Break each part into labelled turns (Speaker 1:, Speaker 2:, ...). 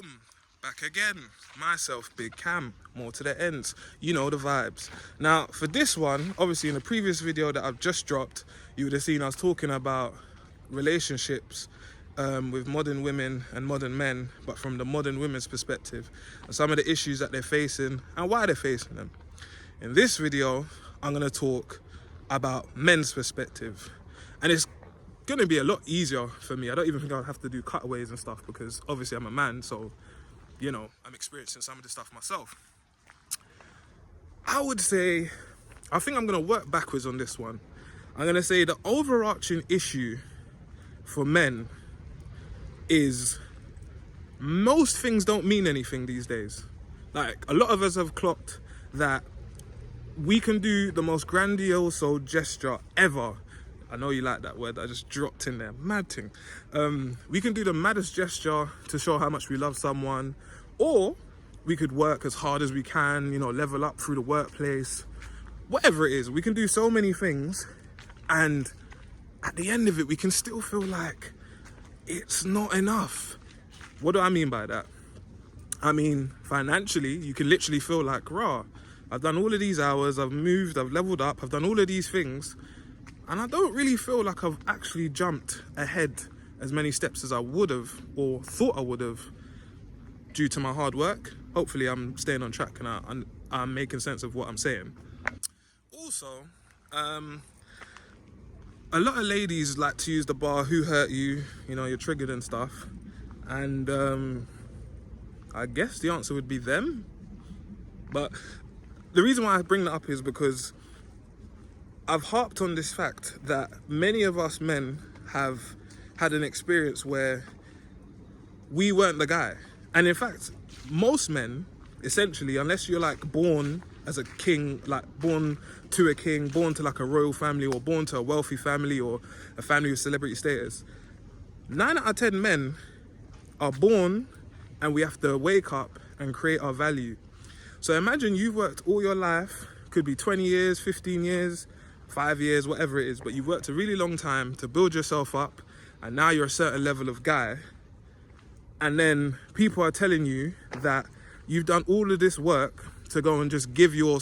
Speaker 1: Boom! Back again. Myself, Big Cam. More to the ends. You know the vibes. Now, for this one, obviously in the previous video that I've just dropped, you would have seen I was talking about relationships with modern women and modern men, but from the modern women's perspective, and some of the issues that they're facing and why they're facing them. In this video, I'm going to talk about men's perspective. And it's going to be a lot easier for me. I don't even think I'll have to do cutaways and stuff because obviously I'm a man, so, you know, I'm experiencing some of this stuff myself. I would say, I think I'm going to work backwards on this one. I'm going to say the overarching issue for men is most things don't mean anything these days. Like, a lot of us have clocked that we can do the most grandiose gesture ever. I know you like that word that I just dropped in there. Mad thing. We can do the maddest gesture to show how much we love someone, or we could work as hard as we can, you know, level up through the workplace. Whatever it is, we can do so many things, and at the end of it, we can still feel like it's not enough. What do I mean by that? I mean, financially, you can literally feel like, rah, I've done all of these hours, I've moved, I've leveled up, I've done all of these things, and I don't really feel like I've actually jumped ahead as many steps as I would have or thought I would have due to my hard work. Hopefully I'm staying on track and I'm making sense of what I'm saying. Also, a lot of ladies like to use the bar, who hurt you, you know, you're triggered and stuff. And I guess the answer would be them. But the reason why I bring that up is because I've harped on this fact that many of us men have had an experience where we weren't the guy. And in fact, most men, essentially, unless you're like born as a king, like born to a king, born to like a royal family, or born to a wealthy family, or a family with celebrity status, 9 out of 10 men are born and we have to wake up and create our value. So imagine you've worked all your life, could be 20 years, 15 years, 5 years, whatever it is, but you've worked a really long time to build yourself up, and now you're a certain level of guy, and then people are telling you that you've done all of this work to go and just give your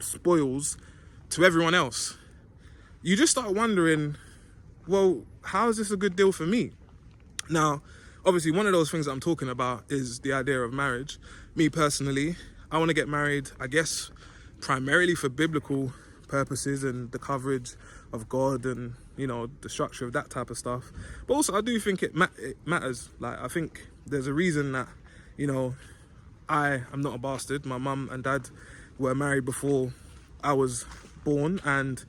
Speaker 1: spoils to everyone else. You just start wondering, well, how is this a good deal for me? Now, obviously, one of those things that I'm talking about is the idea of marriage. Me personally, I want to get married, I guess, primarily for biblical purposes and the coverage of God and, you know, the structure of that type of stuff. But also, I do think it matters. Like, I think there's a reason that, you know, I am not a bastard. My mum and dad were married before I was born, and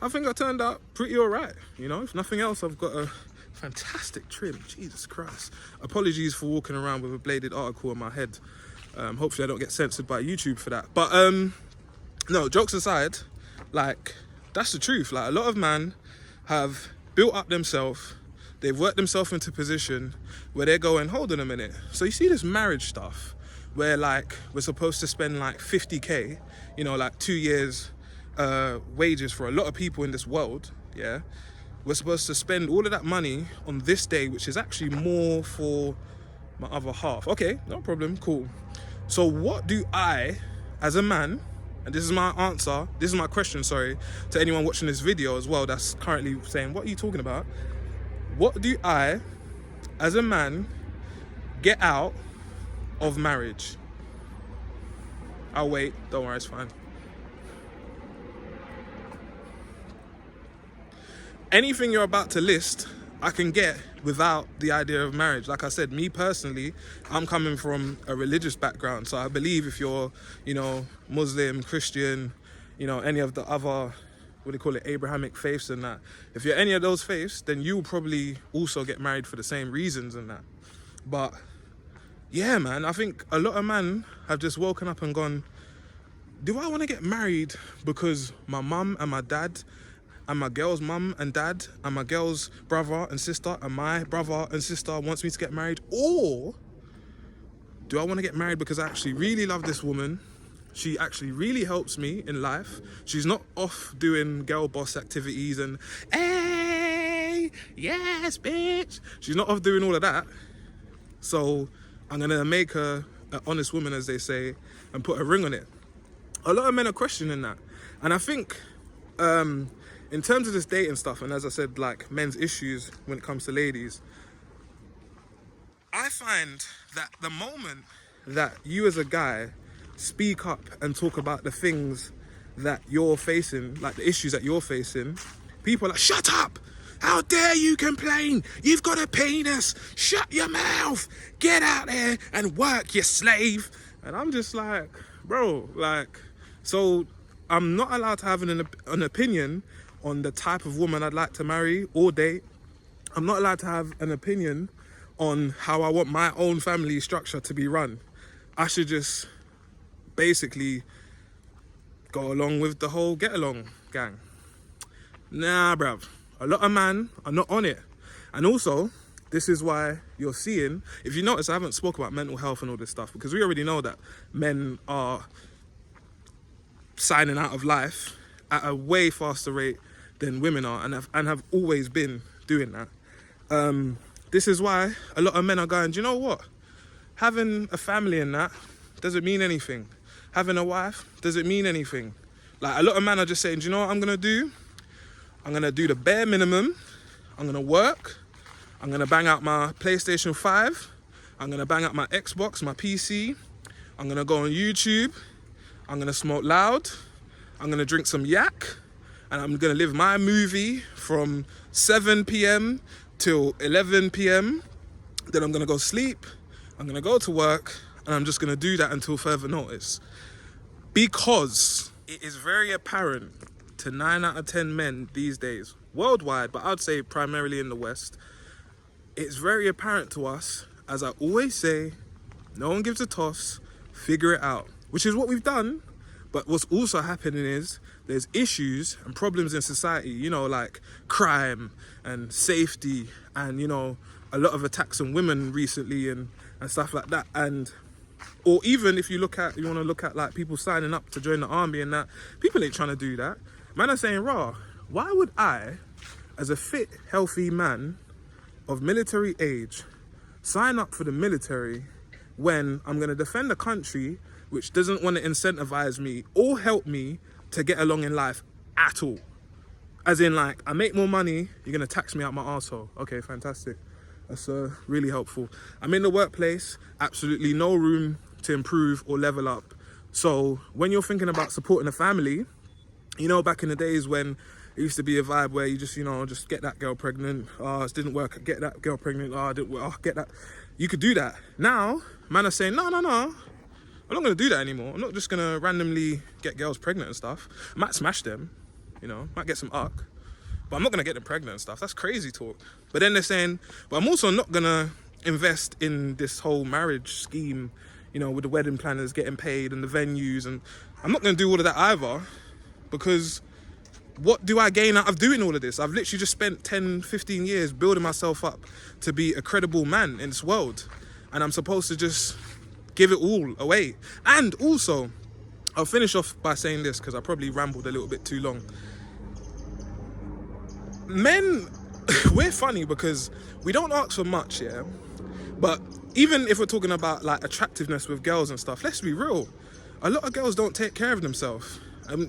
Speaker 1: I think I turned out pretty all right. You know, if nothing else, I've got a fantastic trim. Jesus Christ. Apologies for walking around with a bladed article in my head. Hopefully I don't get censored by YouTube for that. But no, jokes aside, like, that's the truth. Like, a lot of men have built up themselves, they've worked themselves into a position where they're going, hold on a minute. So you see this marriage stuff where, like, we're supposed to spend like 50k, you know, like 2 years wages for a lot of people in this world, yeah? We're supposed to spend all of that money on this day, which is actually more for my other half. Okay, no problem, cool. So what do I, as a man, and this is my answer, this is my question, sorry, to anyone watching this video as well that's currently saying, what are you talking about? What do I, as a man, get out of marriage? I'll wait, don't worry, it's fine. Anything you're about to list, I can get without the idea of marriage. Like I said, me personally, I'm coming from a religious background. So I believe if you're, you know, Muslim, Christian, you know, any of the other, what do you call it, Abrahamic faiths and that. If you're any of those faiths, then you'll probably also get married for the same reasons and that. But yeah, man, I think a lot of men have just woken up and gone, do I want to get married because my mum and my dad and my girl's mum and dad and my girl's brother and sister and my brother and sister wants me to get married? Or do I want to get married because I actually really love this woman? She actually really helps me in life. She's not off doing girl boss activities and, hey, yes, bitch. She's not off doing all of that. So I'm gonna make her an honest woman, as they say, and put a ring on it. A lot of men are questioning that. And I think in terms of this dating stuff, and as I said, like men's issues when it comes to ladies, I find that the moment that you as a guy speak up and talk about the things that you're facing, like the issues that you're facing, people are like, shut up! How dare you complain? You've got a penis! Shut your mouth! Get out there and work, you slave! And I'm just like, bro, like, so I'm not allowed to have an opinion on the type of woman I'd like to marry or date. I'm not allowed to have an opinion on how I want my own family structure to be run. I should just basically go along with the whole get along gang. Nah, bruv. A lot of men are not on it. And also, this is why you're seeing, if you notice, I haven't spoke about mental health and all this stuff, because we already know that men are signing out of life at a way faster rate than women are, and have always been doing that. This is why a lot of men are going, do you know what? Having a family and that doesn't mean anything. Having a wife doesn't mean anything. Like, a lot of men are just saying, do you know what I'm gonna do? I'm gonna do the bare minimum. I'm gonna work. I'm gonna bang out my PlayStation 5. I'm gonna bang out my Xbox, my PC. I'm gonna go on YouTube. I'm gonna smoke loud. I'm gonna drink some yak. And I'm gonna live my movie from 7 p.m. till 11 p.m. Then I'm gonna go sleep. I'm gonna go to work. And I'm just gonna do that until further notice. Because it is very apparent to 9 out of 10 men these days, worldwide, but I'd say primarily in the West, it's very apparent to us, as I always say, no one gives a toss, figure it out, which is what we've done. But what's also happening is there's issues and problems in society, you know, like crime and safety and, you know, a lot of attacks on women recently and stuff like that. And or even if you want to look at like people signing up to join the army and that, people ain't trying to do that. Man are saying, rah, why would I, as a fit, healthy man of military age, sign up for the military when I'm going to defend a country which doesn't want to incentivize me or help me to get along in life at all? As in, like, I make more money, you're going to tax me out my arsehole. Okay, fantastic. That's really helpful. I'm in the workplace, absolutely no room to improve or level up. So when you're thinking about supporting a family, you know, back in the days when it used to be a vibe where you just, you know, just get that girl pregnant. Oh, it didn't work. Get that girl pregnant. Oh, it didn't work. Oh, get that. You could do that. Now, man are saying, no. I'm not going to do that anymore. I'm not just going to randomly get girls pregnant and stuff. I might smash them, you know, might get some uck. But I'm not going to get them pregnant and stuff. That's crazy talk. But then they're saying, but I'm also not going to invest in this whole marriage scheme, you know, with the wedding planners getting paid and the venues. And I'm not going to do all of that either, because what do I gain out of doing all of this? I've literally just spent 10, 15 years building myself up to be a credible man in this world. And I'm supposed to just give it all away. And also, I'll finish off by saying this, because I probably rambled a little bit too long. Men, we're funny because we don't ask for much, yeah? But even if we're talking about like attractiveness with girls and stuff, let's be real. A lot of girls don't take care of themselves.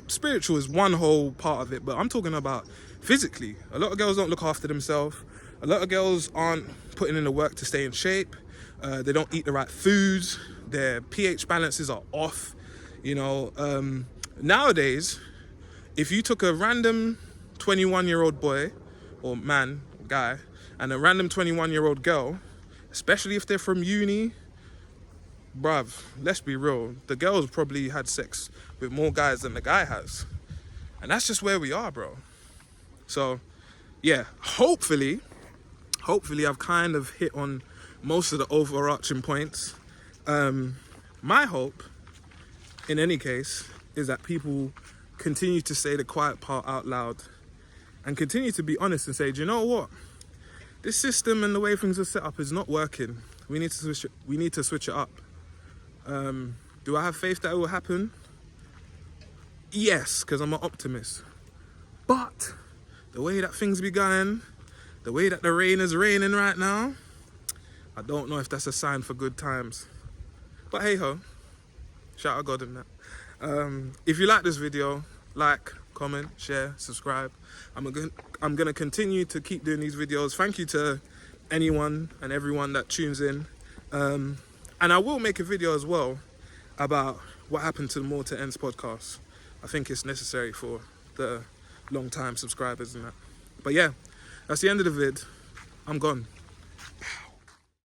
Speaker 1: Spiritual is one whole part of it, but I'm talking about physically. A lot of girls don't look after themselves. A lot of girls aren't putting in the work to stay in shape. They don't eat the right foods. Their pH balances are off. You know, nowadays, if you took a random 21-year-old boy or man, guy, and a random 21-year-old girl, especially if they're from uni, bruv, let's be real, the girl's probably had sex with more guys than the guy has. And that's just where we are, bro. So, yeah, hopefully I've kind of hit on most of the overarching points. My hope, in any case, is that people continue to say the quiet part out loud and continue to be honest and say, do you know what? This system and the way things are set up is not working. We need to switch it up. Do I have faith that it will happen? Yes, because I'm an optimist. But the way that things be going, the way that the rain is raining right now, I don't know if that's a sign for good times. But hey ho, shout out God in that. If you like this video, like, comment, share, subscribe. I'm gonna continue to keep doing these videos. Thank you to anyone and everyone that tunes in. And I will make a video as well about what happened to the More to Ends podcast. I think it's necessary for the long time subscribers and that. But yeah, that's the end of the vid. I'm gone.